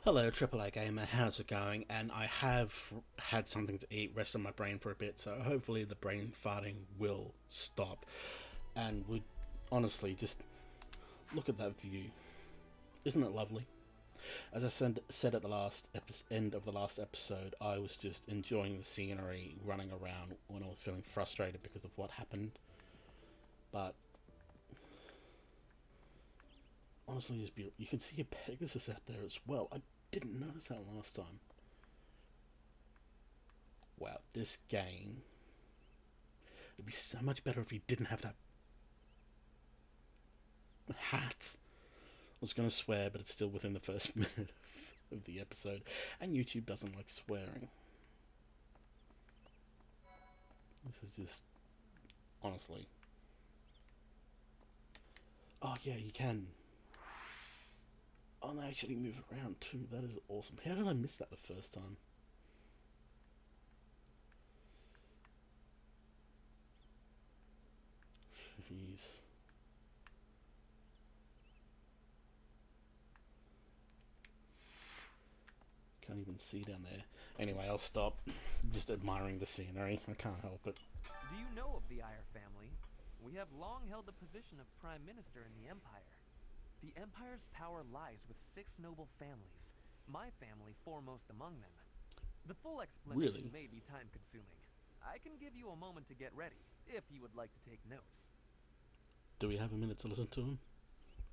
Hello, AAA Gamer, how's it going? And I have had something to eat, rested my brain for a bit, so hopefully the brain farting will stop. And we honestly just look at that view. Isn't it lovely? As I said at the end of the last episode, I was just enjoying the scenery, running around when I was feeling frustrated because of what happened. But honestly, it's beautiful. You can see a Pegasus out there as well. I didn't notice that last time. Wow, this game. It'd be so much better if he didn't have that hat. I was going to swear, but it's still within the first minute of the episode. And YouTube doesn't like swearing. This is just... honestly. Oh yeah, you can. Oh, and they actually move around too. That is awesome. How did I miss that the first time? Jeez. Can't even see down there. Anyway, I'll stop. Just admiring the scenery. I can't help it. Do you know of the Eyre family? We have long held the position of Prime Minister in the Empire. The Empire's power lies with 6 noble families, my family foremost among them. The full explanation may be time-consuming. I can give you a moment to get ready, if you would like to take notes. Do we have a minute to listen to him?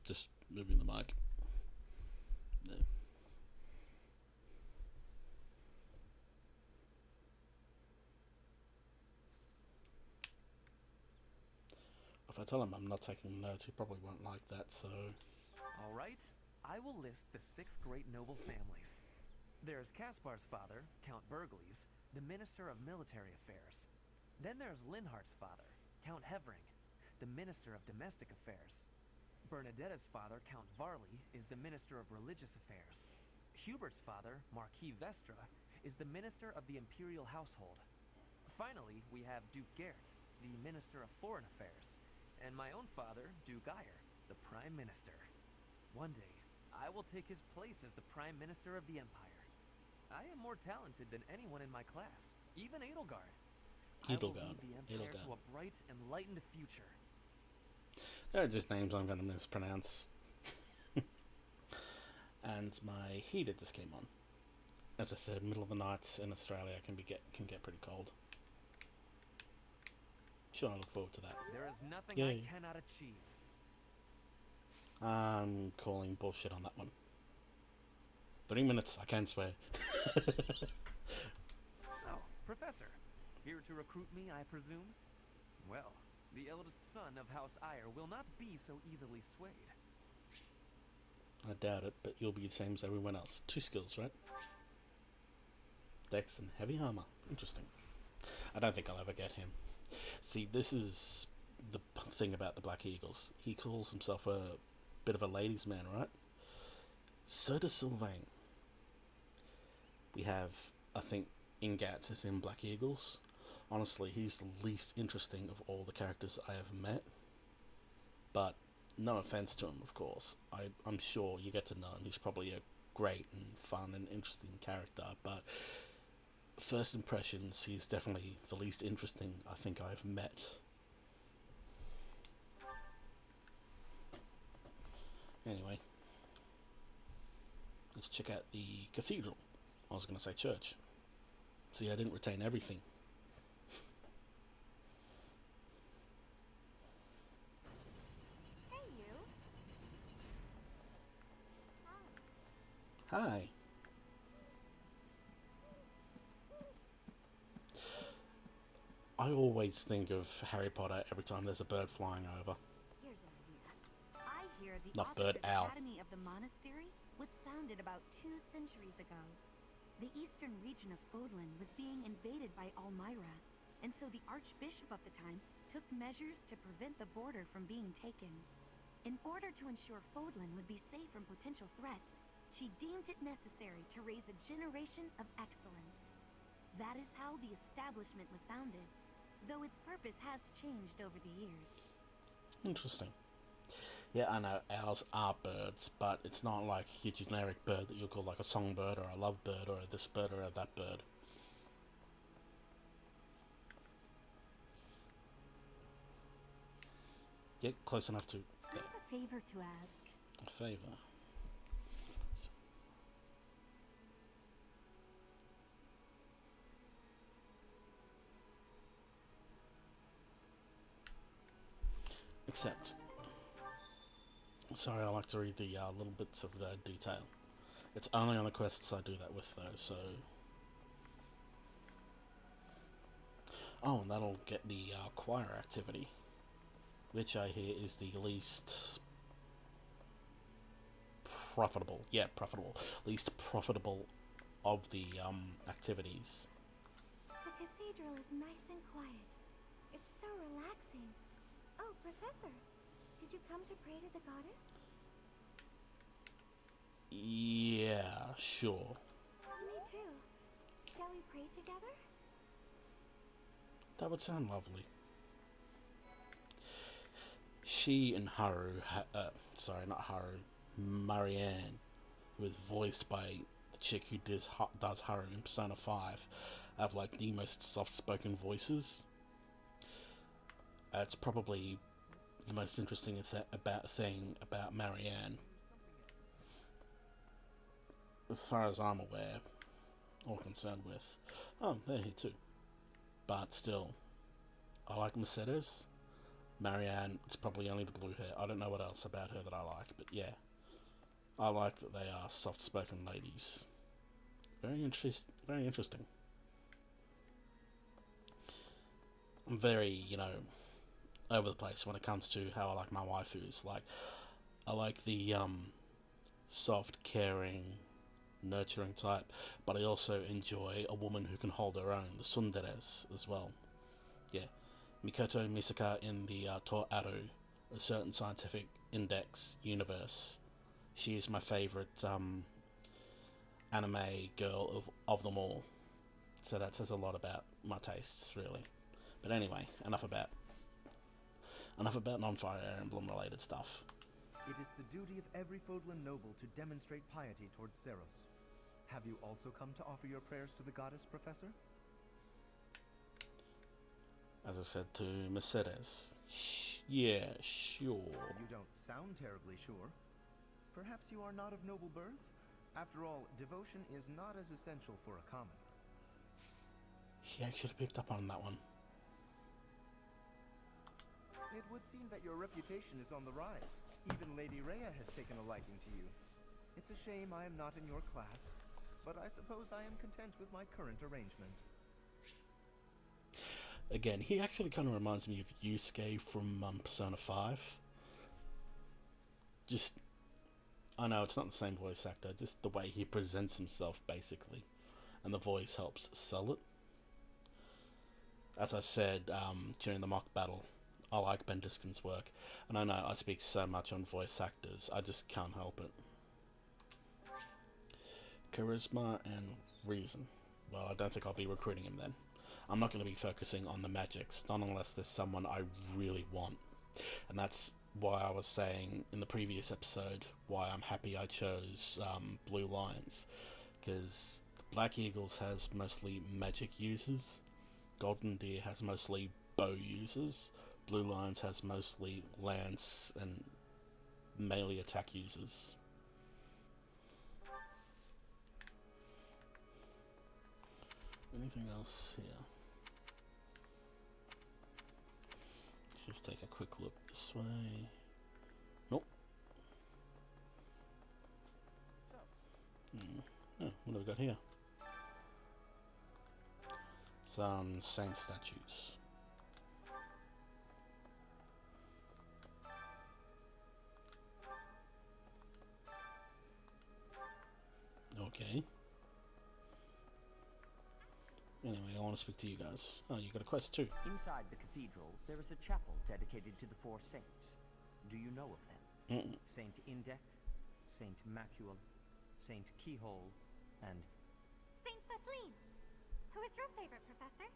Just moving the mic. No. If I tell him I'm not taking notes, he probably won't like that, so... Alright, I will list the 6 great noble families. There's Caspar's father, Count Burgles, the Minister of Military Affairs. Then there's Linhardt's father, Count Hevering, the Minister of Domestic Affairs. Bernadetta's father, Count Varli, is the Minister of Religious Affairs. Hubert's father, Marquis Vestra, is the Minister of the Imperial Household. Finally, we have Duke Gert, the Minister of Foreign Affairs, and my own father, Duke Eyre, the Prime Minister. One day, I will take his place as the Prime Minister of the Empire. I am more talented than anyone in my class, even Edelgard. I will lead the Empire to a bright, enlightened future. They're just names I'm going to mispronounce. And my heater just came on. As I said, middle of the nights in Australia can get pretty cold. Sure, I look forward to that. There is nothing I cannot achieve. I'm calling bullshit on that one. 3 minutes, I can swear. Oh, Professor. Here to recruit me, I presume? Well, the eldest son of House Eyre will not be so easily swayed. I doubt it, but you'll be the same as everyone else. 2 skills, right? Dex and heavy armor. Interesting. I don't think I'll ever get him. See, this is the thing about the Black Eagles. He calls himself a bit of a ladies' man, right? So does Sylvain. We have, I think, Ingats is in Black Eagles. Honestly, he's the least interesting of all the characters I have met. But, no offense to him, of course. I'm sure you get to know him. He's probably a great and fun and interesting character, but first impressions, he's definitely the least interesting I think I've met. Anyway, let's check out the Cathedral. I was going to say church. See, I didn't retain everything. Hey, you. Hi. I always think of Harry Potter every time there's a bird flying over. Here's an idea. I hear the Not bird, owl. Academy of the Monastery was founded about 2 centuries ago. The eastern region of Fodlan was being invaded by Almyra, and so the Archbishop of the time took measures to prevent the border from being taken. In order to ensure Fodlan would be safe from potential threats, she deemed it necessary to raise a generation of excellence. That is how the establishment was founded, though its purpose has changed over the years. Interesting. Yeah, I know owls are birds, but it's not like your generic bird that you'll call like a songbird or a lovebird or a this bird or a that bird. Yeah, close enough to I have a favor to ask. a favour. Except, sorry, I like to read the little bits of detail. It's only on the quests I do that with, though, so... Oh, and that'll get the choir activity, which I hear is the least profitable. Yeah, profitable. Least profitable of the activities. The cathedral is nice and quiet. It's so relaxing. Oh, Professor, did you come to pray to the goddess? Yeah, sure. Me too. Shall we pray together? That would sound lovely. She and Haru, sorry, not Haru, Marianne, who is voiced by the chick who does Haru in Persona 5, have like the most soft-spoken voices. It's probably the most interesting thing about Marianne, as far as I'm aware, or concerned with. Oh, they're here too. But still, I like Mercedes. Marianne, it's probably only the blue hair. I don't know what else about her that I like, but yeah. I like that they are soft-spoken ladies. Very interesting. I'm very, over the place when it comes to how I like my waifus. Like, I like the, soft, caring, nurturing type, but I also enjoy a woman who can hold her own, the tsunderes, as well. Yeah. Mikoto Misaka in the To Aru, a certain scientific index universe. She is my favourite anime girl of them all. So that says a lot about my tastes, really. But anyway, enough about non-Fire Emblem related stuff. It is the duty of every Fodlan noble to demonstrate piety towards Seros. Have you also come to offer your prayers to the goddess, Professor? As I said to Mercedes, yeah, sure. You don't sound terribly sure. Perhaps you are not of noble birth? After all, devotion is not as essential for a commoner. She actually picked up on that one. It would seem that your reputation is on the rise. Even Lady Rhea has taken a liking to you. It's a shame I am not in your class, but I suppose I am content with my current arrangement. Again, he actually kind of reminds me of Yusuke from Persona 5. Just, I know it's not the same voice actor, just the way he presents himself, basically. And the voice helps sell it. As I said during the mock battle, I like Ben Diskin's work. And I know I speak so much on voice actors, I just can't help it. Charisma and reason. Well, I don't think I'll be recruiting him then. I'm not going to be focusing on the magics, not unless there's someone I really want. And that's why I was saying in the previous episode why I'm happy I chose Blue Lions. Because Black Eagles has mostly magic users, Golden Deer has mostly bow users, Blue Lions has mostly lance and melee attack users. Anything else here? Let's just take a quick look this way. Nope. Oh, what have we got here? Some saint statues. Okay. Anyway, I want to speak to you guys. Oh, you got a quest too. Inside the cathedral, there is a chapel dedicated to the four saints. Do you know of them? Saint Indek, Saint Macul, Saint Keyhole, and... Saint Setlin! Who is your favorite, Professor?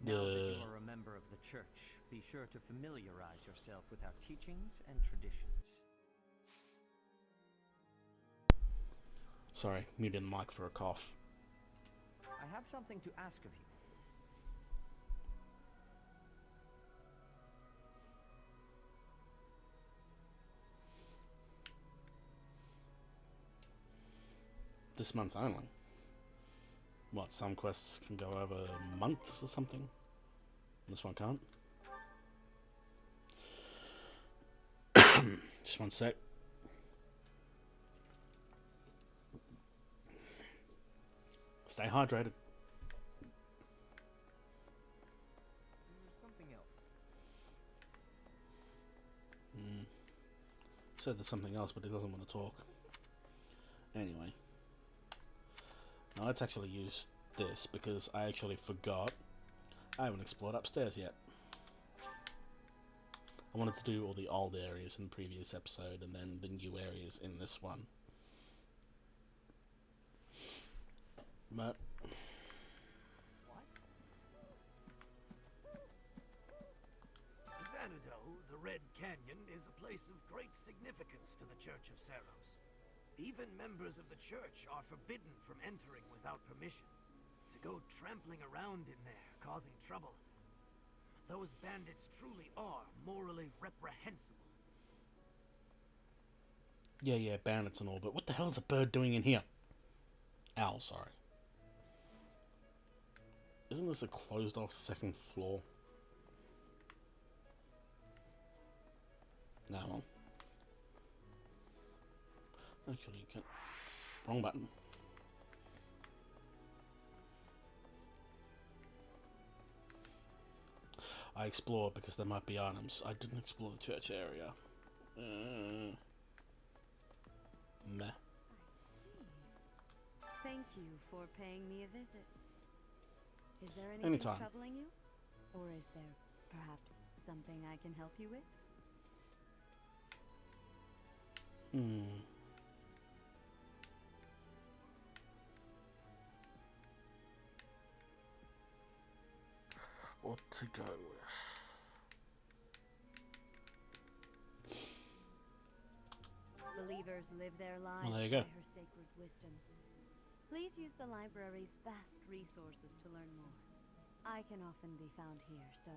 Now that you are a member of the church, be sure to familiarize yourself with our teachings and traditions. Sorry, muted the mic for a cough. I have something to ask of you. This month only. What, some quests can go over months or something? This one can't? Just one sec. Stay hydrated. There's something else. Said there's something else, but he doesn't want to talk. Anyway. Now let's actually use this, because I actually forgot. I haven't explored upstairs yet. I wanted to do all the old areas in the previous episode, and then the new areas in this one. But... What? Xanadu, the Red Canyon, is a place of great significance to the Church of Seros. Even members of the church are forbidden from entering without permission. To go trampling around in there, causing trouble. Those bandits truly are morally reprehensible. Yeah, bandits and all, but what the hell is a bird doing in here? Owl, sorry. Isn't this a closed off second floor? No. Actually, you can't. Wrong button. I explored because there might be items. I didn't explore the church area. Meh. I see. Thank you for paying me a visit. Is there anything Anytime. troubling you? Or is there perhaps something I can help you with? What to go with? Believers live their lives Well, there you by go. her sacred wisdom. Please use the library's vast resources to learn more. I can often be found here, so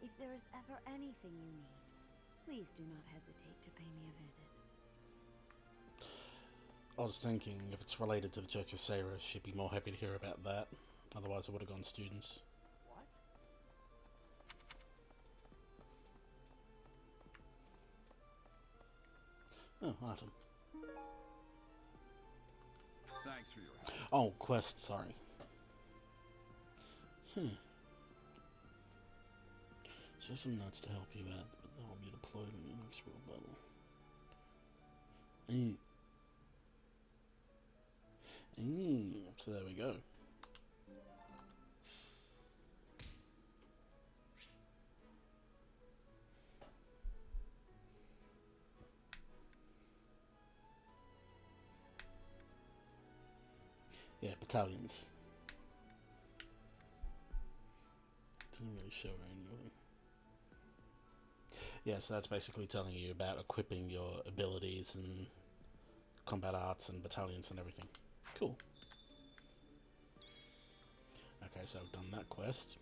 if there is ever anything you need, please do not hesitate to pay me a visit. I was thinking if it's related to the Church of Seros, she'd be more happy to hear about that. Otherwise, I would have gone students. What? Oh, item. Thanks for your help. Oh, quest, sorry. Show some nuts to help you out, but they'll be deployed in the next world battle. So there we go. Yeah, battalions. Doesn't really show anything. Yeah, so that's basically telling you about equipping your abilities and combat arts and battalions and everything. Cool. Okay, so I've done that quest.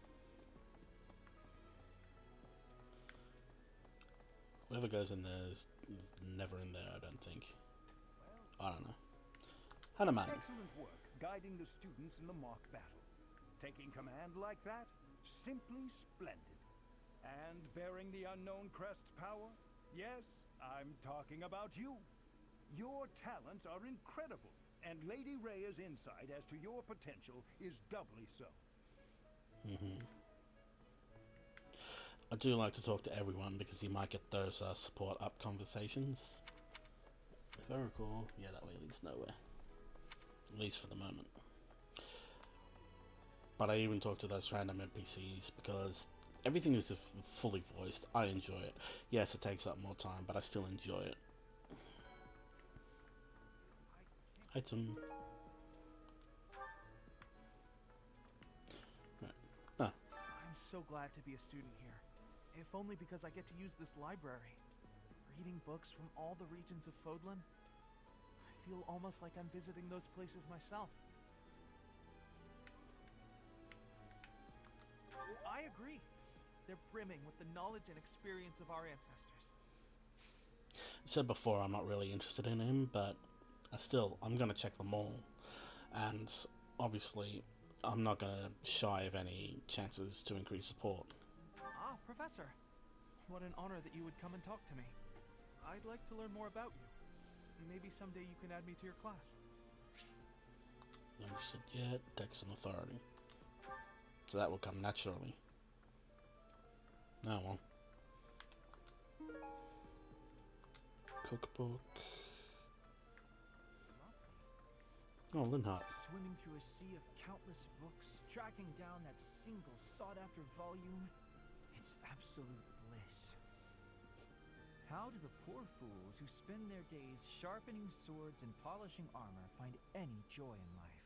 Whoever goes in there is never in there, I don't think. I don't know. Hanuman. Excellent work guiding the students in the mock battle. Taking command like that? Simply splendid. And bearing the unknown crest's power? Yes, I'm talking about you. Your talents are incredible, and Lady Rhea's insight as to your potential is doubly so. I do like to talk to everyone because you might get those support up conversations. If I recall, yeah, that way leads nowhere. At least for the moment. But I even talk to those random NPCs because everything is just fully voiced. I enjoy it. Yes, it takes up more time, but I still enjoy it. Item. Right. Ah. I'm so glad to be a student here, if only because I get to use this library. Reading books from all the regions of Fodlan, I feel almost like I'm visiting those places myself. I agree. They're brimming with the knowledge and experience of our ancestors. I said before I'm not really interested in him, but I'm going to check them all. And obviously, I'm not going to shy of any chances to increase support. Ah, Professor. What an honor that you would come and talk to me. I'd like to learn more about you. Maybe someday you can add me to your class. No interested yet. Dex and authority. So that will come naturally. Oh well. Cookbook. Oh, Linhart. Swimming through a sea of countless books, tracking down that single sought-after volume. It's absolute bliss. How do the poor fools who spend their days sharpening swords and polishing armor find any joy in life?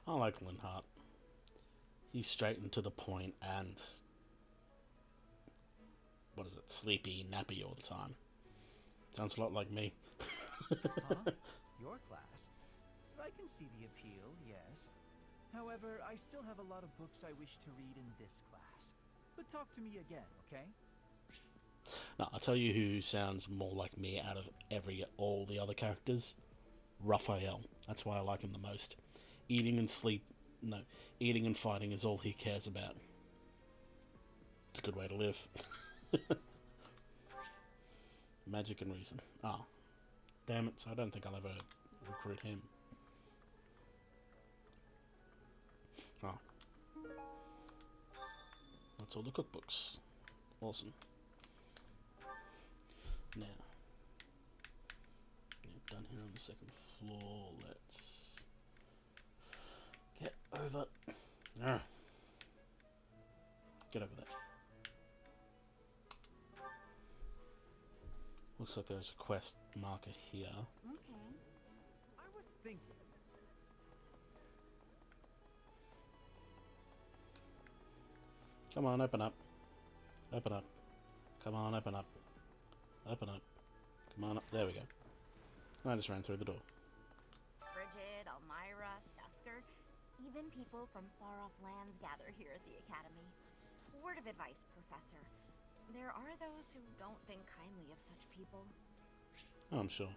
I like Linhart. He's straight and to the point and... what is it? Sleepy, nappy all the time. Sounds a lot like me. Huh? Your class? I can see the appeal, yes. However, I still have a lot of books I wish to read in this class. But talk to me again, okay? No, I'll tell you who sounds more like me out of all the other characters. Raphael. That's why I like him the most. Eating and fighting is all he cares about. It's a good way to live. Magic and reason. Ah. Damn it, so I don't think I'll ever recruit him. Oh. That's all the cookbooks. Awesome. Now, down here on the second floor, let's get over. Get over there. Looks like there's a quest marker here. Okay. I was thinking. Come on, open up. Open up. Come on, open up. Open up. Come on up. There we go. I just ran through the door. Frigid, Elmira, Dusker, even people from far-off lands gather here at the Academy. Word of advice, Professor. There are those who don't think kindly of such people. Oh, I'm sure.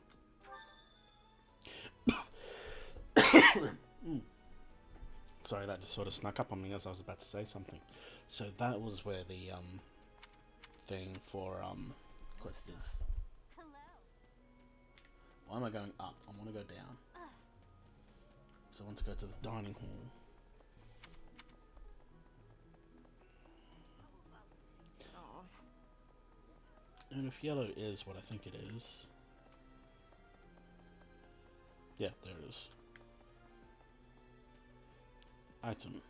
Sorry, that just sort of snuck up on me as I was about to say something. So that was where the thing for quest is. Hello. Why am I going up? I want to go down. So I want to go to the dining hall. And if yellow is what I think it is... yeah, there it is. Item.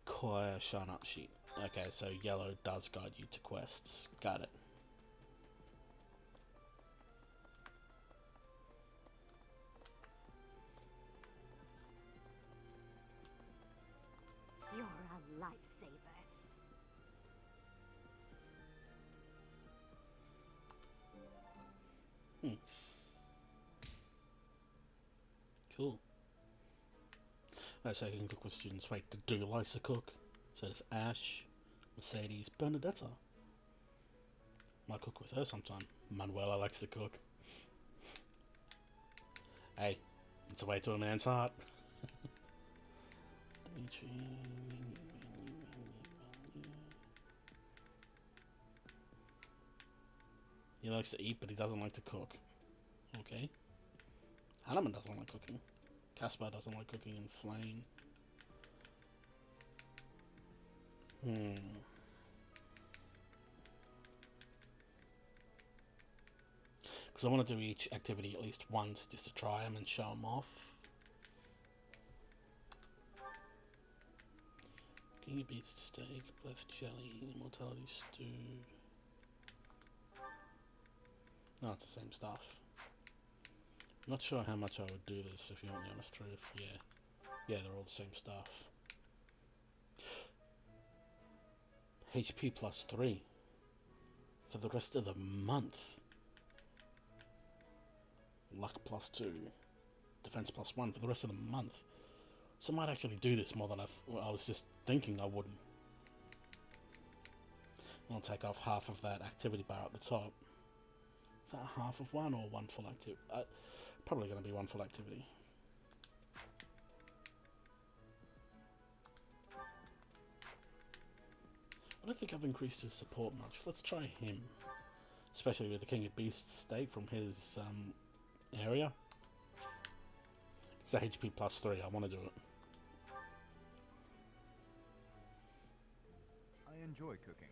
Choir shine up sheet. Okay, so yellow does guide you to quests. Got it. You're a lifesaver. Cool. So I can cook with students. Wait, do you like to cook? So there's Ash, Mercedes, Bernadetta. Might cook with her sometime. Manuela likes to cook. Hey, it's a way to a man's heart. He likes to eat, but he doesn't like to cook. Okay. Hanneman doesn't like cooking. Caspar doesn't like cooking, and Flame. Because I want to do each activity at least once, just to try them and show them off. King beef steak, blessed jelly, immortality stew. No, it's the same stuff. I'm not sure how much I would do this, if you want the honest truth. Yeah. Yeah, they're all the same stuff. HP plus 3 for the rest of the month. Luck plus 2. Defense plus 1 for the rest of the month. So I might actually do this more than I was just thinking I wouldn't. I'll take off half of that activity bar at the top. Is that half of one or one full activity? Probably going to be one full activity. I don't think I've increased his support much. Let's try him. Especially with the King of Beasts stake from his area. It's the HP plus 3. I want to do it. I enjoy cooking.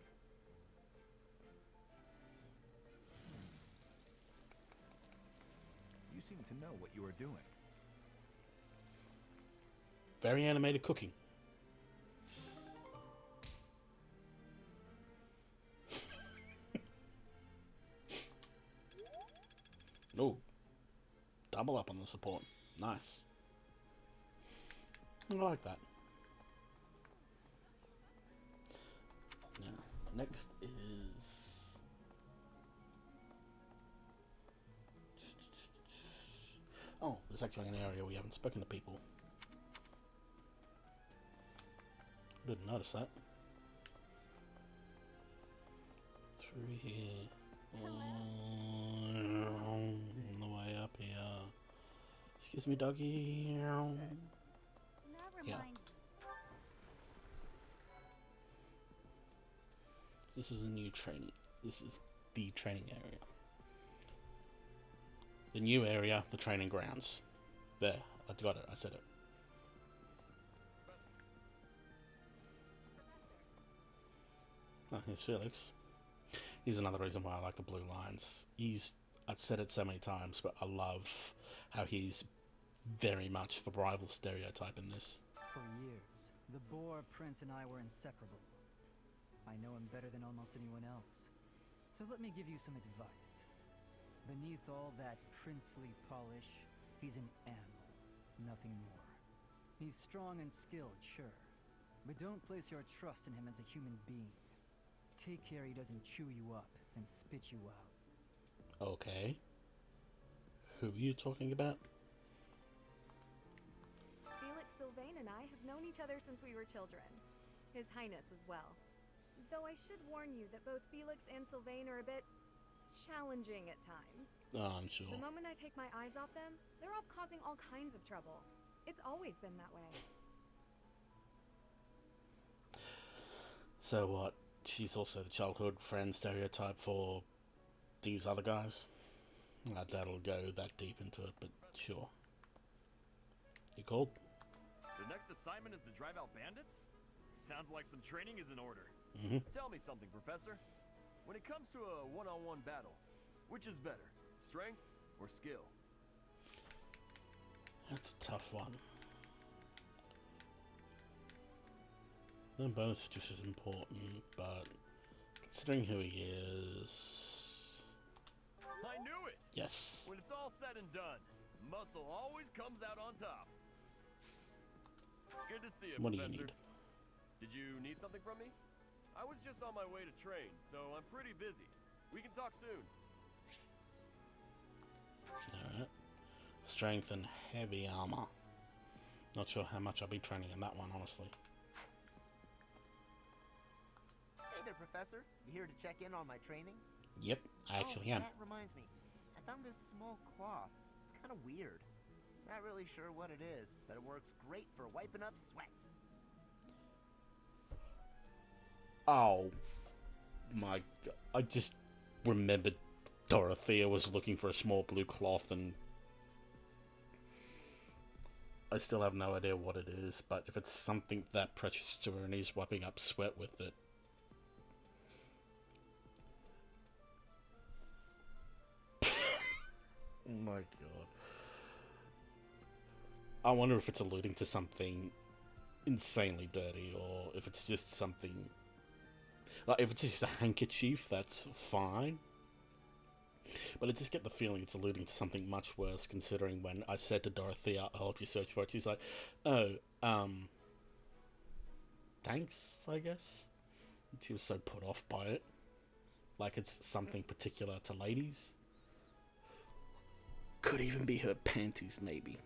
You seem to know what you are doing. Very animated cooking. Oh, double up on the support. Nice. I like that. Now, next is... Oh, there's actually an area we haven't spoken to people. Didn't notice that. Through here. On the way up here. Excuse me, doggy. Yeah. This is a new training. This is the training area. The new area, the training grounds. There, I got it. I said it. Oh, here's Felix. Here's another reason why I like the blue lines. I've said it so many times, but I love how he's very much the rival stereotype in this. For years, the Boar Prince and I were inseparable. I know him better than almost anyone else. So let me give you some advice. Beneath all that princely polish, he's an animal, nothing more. He's strong and skilled, sure, but don't place your trust in him as a human being. Take care he doesn't chew you up and spit you out. Okay. Who are you talking about? Felix Sylvain and I have known each other since we were children. His Highness as well. Though I should warn you that both Felix and Sylvain are a bit challenging at times. Oh, I'm sure. The moment I take my eyes off them, they're off causing all kinds of trouble. It's always been that way. So what? She's also the childhood friend stereotype for these other guys? I doubt it'll go that deep into it, but sure. You called? The next assignment is to drive out bandits? Sounds like some training is in order. Tell me something, Professor. When it comes to a one-on-one battle, which is better, strength or skill? That's a tough one. They're both just as important, but considering who he is... I knew it! Yes. When it's all said and done, muscle always comes out on top. Good to see you, What Professor. do you need? Did you need something from me? I was just on my way to train, so I'm pretty busy. We can talk soon. Alright. Strength and heavy armor. Not sure how much I'll be training in that one, honestly. Hey there, Professor. You here to check in on my training? Yep, I actually am. That reminds me. I found this small cloth. It's kind of weird. Not really sure what it is, but it works great for wiping up sweat. Oh my god. I just remembered Dorothea was looking for a small blue cloth and I still have no idea what it is, but if it's something that precious to her and he's wiping up sweat with it. Oh my god. I wonder if it's alluding to something insanely dirty or if it's just something... Like, if it's just a handkerchief, that's fine. But I just get the feeling it's alluding to something much worse, considering when I said to Dorothea, I'll help you search for it, she's like, oh, thanks, I guess? She was so put off by it. Like it's something particular to ladies. Could even be her panties, maybe.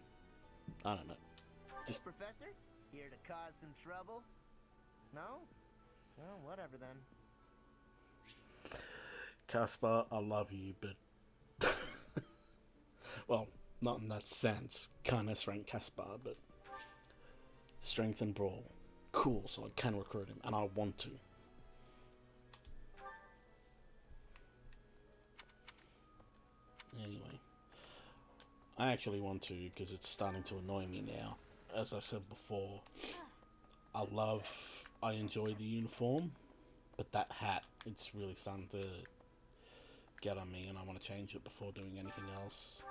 I don't know. Just... Hey, Professor? Here to cause some trouble? No? Well, whatever then. Caspar, I love you, but... well, not in that sense. Can't S-rank Caspar, but... Strength and Brawl. Cool, so I can recruit him, and I want to. Anyway. I actually want to, because it's starting to annoy me now. As I said before, I enjoy the uniform, but that hat, it's really starting to get on me, and I want to change it before doing anything else.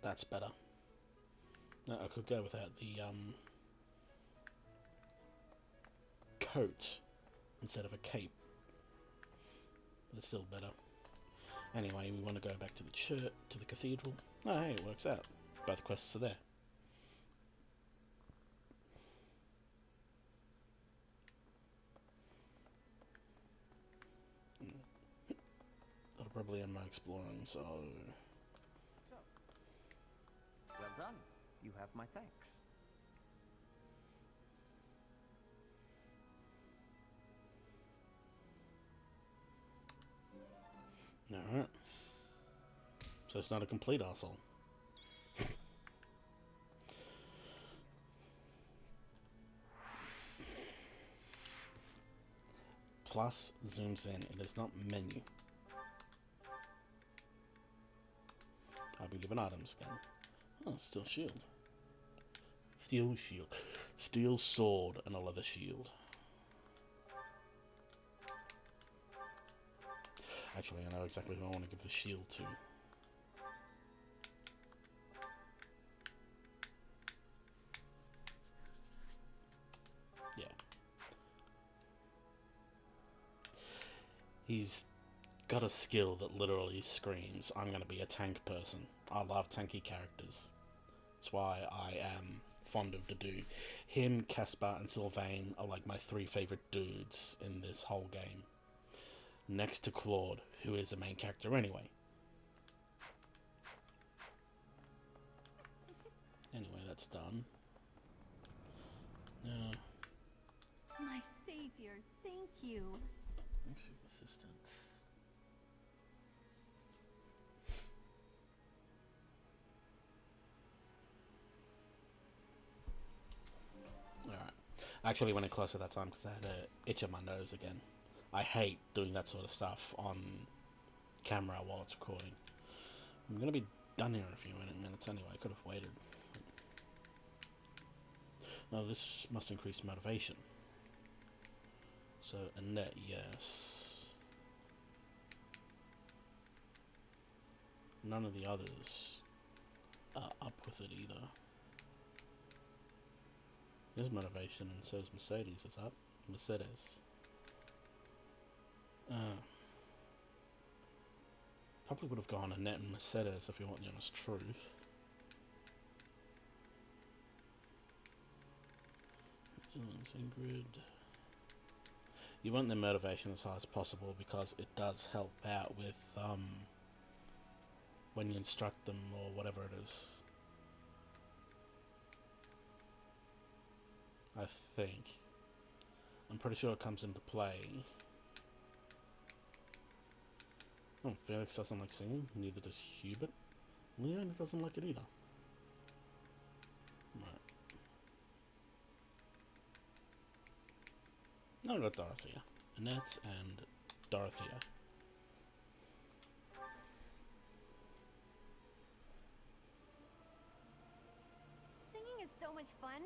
That's better. No, I could go without the coat instead of a cape, but it's still better. Anyway, we want to go back to the church, to the cathedral. Oh, hey, it works out. Both quests are there. That'll probably end my exploring, so... Well done. You have my thanks. Alright. So it's not a complete arsehole. Plus zooms in. It is not menu. I've been given items again. Oh, steel shield. Steel shield. Steel sword and a leather shield. Actually, I know exactly who I want to give the shield to. Yeah. He's got a skill that literally screams, I'm going to be a tank person. I love tanky characters. That's why I am fond of Dedue. Him, Caspar, and Sylvain are like my 3 favorite dudes in this whole game. Next to Claude, who is the main character anyway. Anyway, that's done. My savior, thank you. Thanks for your assistance. Alright. I actually went in close at that time because I had an itch on my nose again. I hate doing that sort of stuff on camera while it's recording. I'm going to be done here in a few minutes anyway. I could have waited. No, this must increase motivation. So, Annette, yes. None of the others are up with it either. There's motivation, and so is Mercedes is up. Mercedes. Probably would have gone Annette and Mercedes if you want the honest truth. Ingrid. You want their motivation as high as possible because it does help out with when you instruct them or whatever it is. I think. I'm pretty sure it comes into play. Oh, Felix doesn't like singing, neither does Hubert. Leon doesn't like it either. Right. Now we've got Dorothea. Annette and Dorothea. Singing is so much fun.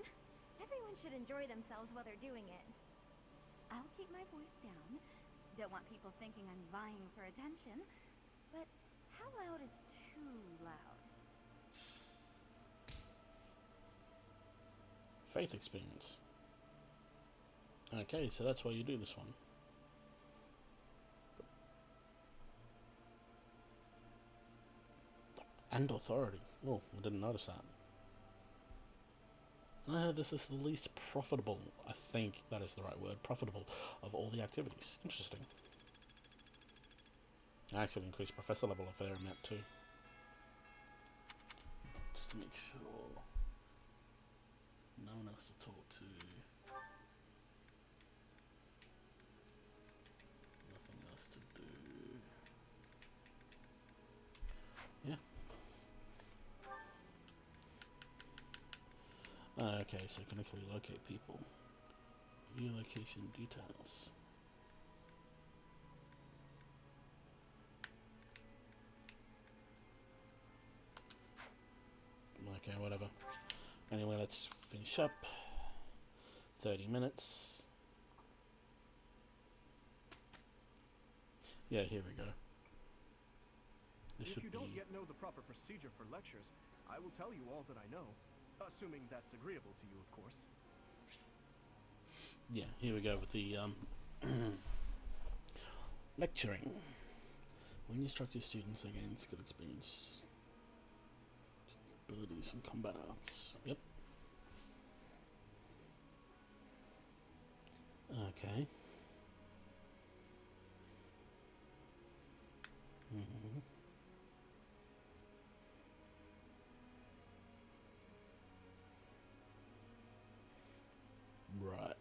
Everyone should enjoy themselves while they're doing it. I'll keep my voice down. Don't want people thinking I'm vying for attention. But how loud is too loud? Faith experience. Okay, so that's why you do this one. And authority. Oh, I didn't notice that. This is the least profitable, I think that is the right word, profitable of all the activities. Interesting. I actually increased professor level a fair amount too. Just to make sure no one else to talk to. Nothing else to do. Yeah. Okay, so I can actually locate people. View location details. Okay, whatever. Anyway, let's finish up. 30 minutes. Yeah, here we go. If you don't yet know the proper procedure for lectures, I will tell you all that I know. Assuming that's agreeable to you, of course. Yeah, here we go with the lecturing. When you instruct your students, they gain skill experience, abilities, and combat arts. Yep. Okay. Right.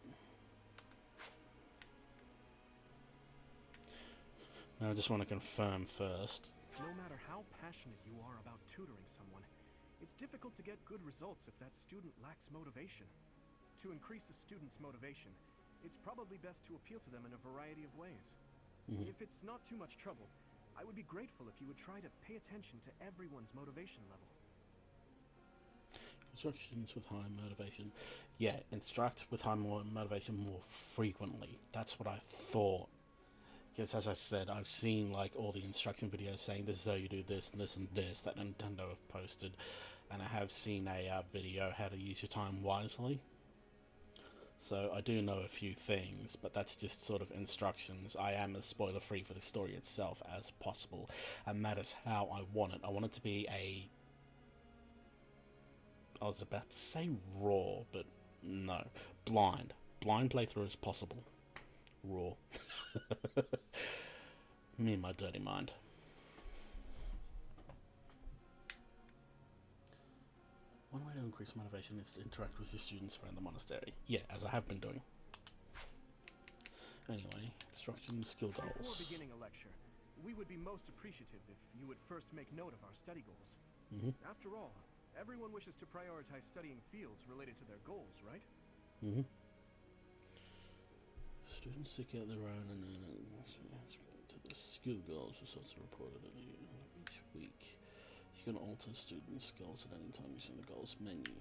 Now I just want to confirm first. No matter how passionate you are about tutoring someone, it's difficult to get good results if that student lacks motivation. To increase a student's motivation, it's probably best to appeal to them in a variety of ways. If it's not too much trouble, I would be grateful if you would try to pay attention to everyone's motivation level. Instruct students with high motivation. Yeah, instruct with high motivation more frequently. That's what I thought. Because as I said, I've seen like all the instruction videos saying this is how you do this and this and this that Nintendo have posted. And I have seen a video how to use your time wisely. So I do know a few things, but that's just sort of instructions. I am as spoiler free for the story itself as possible. And that is how I want it. I want it to be a... I was about to say raw, but no. Blind. Blind playthrough as possible. Raw. Me and my dirty mind. One way to increase motivation is to interact with your students around the monastery. Yeah, as I have been doing. Anyway, instruction skill goals. Before beginning a lecture, we would be most appreciative if you would first make note of our study goals. After all, everyone wishes to prioritize studying fields related to their goals, right? Students seek out their own and then to the skill goals results are reported at each week. You can alter students' goals at any time using the goals menu.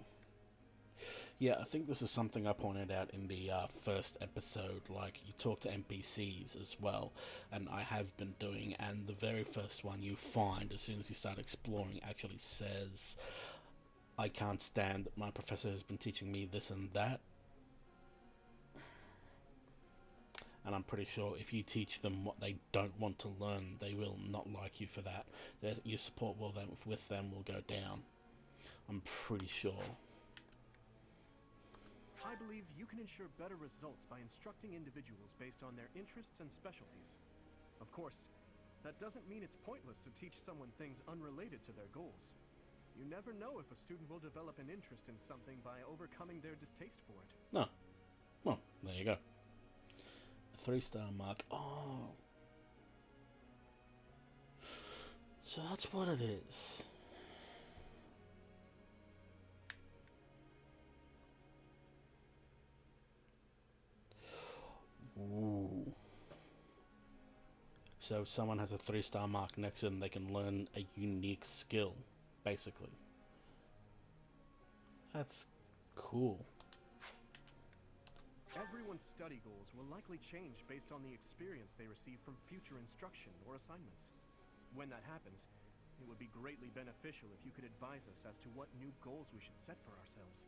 Yeah, I think this is something I pointed out in the first episode, like you talk to NPCs as well, and I have been doing, and the very first one you find as soon as you start exploring actually says, I can't stand that my professor has been teaching me this and that. And I'm pretty sure if you teach them what they don't want to learn, they will not like you for that. Your support with them will go down. I'm pretty sure. I believe you can ensure better results by instructing individuals based on their interests and specialties. Of course, that doesn't mean it's pointless to teach someone things unrelated to their goals. You never know if a student will develop an interest in something by overcoming their distaste for it. No. Well, there you go. 3-star mark. Oh. So that's what it is. Ooh. So if someone has a 3-star mark next to them, they can learn a unique skill, basically. That's cool. Everyone's study goals will likely change based on the experience they receive from future instruction or assignments. When that happens, it would be greatly beneficial if you could advise us as to what new goals we should set for ourselves.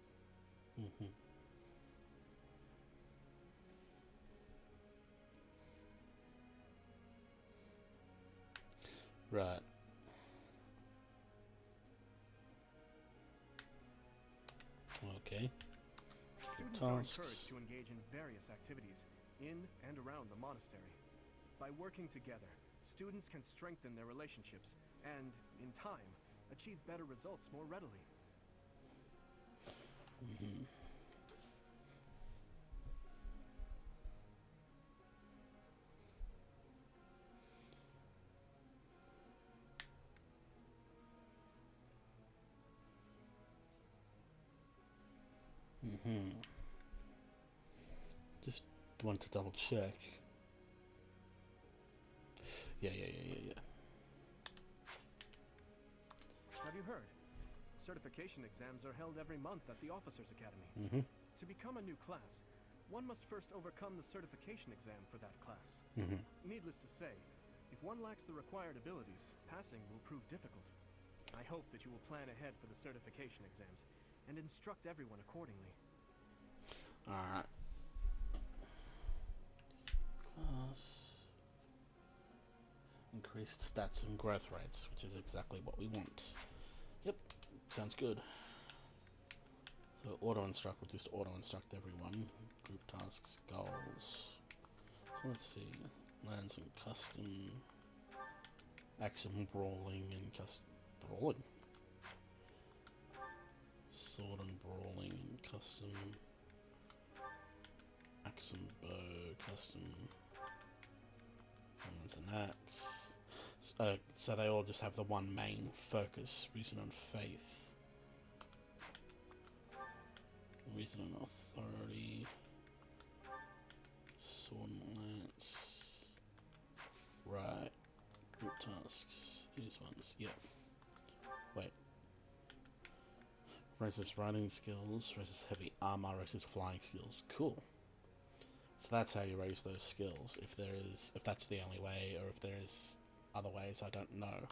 Right. Okay. Students are encouraged to engage in various activities in and around the monastery. By working together, students can strengthen their relationships and, in time, achieve better results more readily. Mm-hmm. Mm-hmm. Just want to double check. Yeah. Have you heard? Certification exams are held every month at the Officers Academy. Mm-hmm. To become a new class, one must first overcome the certification exam for that class. Mm-hmm. Needless to say, if one lacks the required abilities, passing will prove difficult. I hope that you will plan ahead for the certification exams and instruct everyone accordingly. Alright. Class. Increased stats and growth rates, which is exactly what we want. Yep, sounds good. So auto-instruct will just auto-instruct everyone. Group tasks, goals. So let's see. Lands and custom. Action brawling and brawling. Sword and brawling and custom. Axe and bow, custom. Lands and axe. So they all just have the one main focus. Reason and faith. Reason and authority. Sword and lance. Right. Group tasks. These ones. Yep. Wait. Raises riding skills. Raises heavy armor. Raises flying skills. Cool. So that's how you raise those skills. If that's the only way, or if there is other ways, I don't know.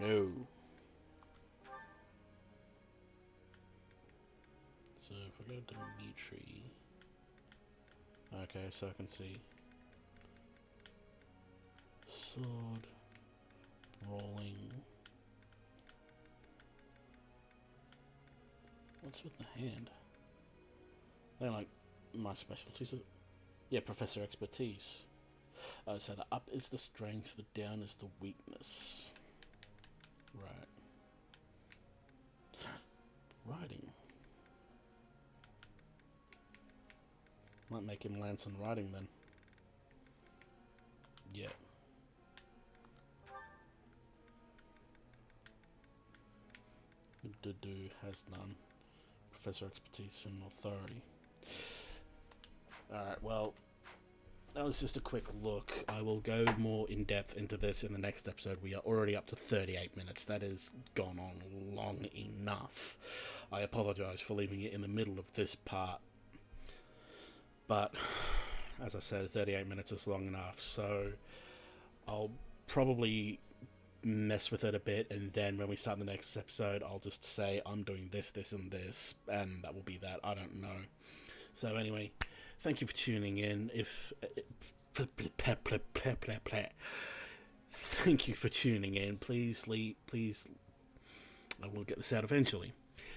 No. So if we go to Dimitri. Okay, so I can see sword, rolling. What's with the hand? They're like my specialties. Yeah, Professor Expertise. So the up is the strength, the down is the weakness. Right. Riding. Might make him land some riding then. Yeah. Do has none. Professor Expertise and Authority. Alright, well, that was just a quick look. I will go more in depth into this in the next episode. We are already up to 38 minutes. That has gone on long enough. I apologise for leaving it in the middle of this part. But, as I said, 38 minutes is long enough. So, I'll probably mess with it a bit, and then when we start the next episode, I'll just say I'm doing this, this, and this, and that will be that. I don't know. So anyway, thank you for tuning in. Thank you for tuning in. Please, I will get this out eventually.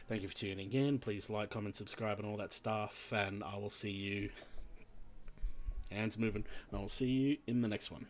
Thank you for tuning in. Please like, comment, subscribe, and all that stuff, and I will see you. Hands moving. And I will see you in the next one.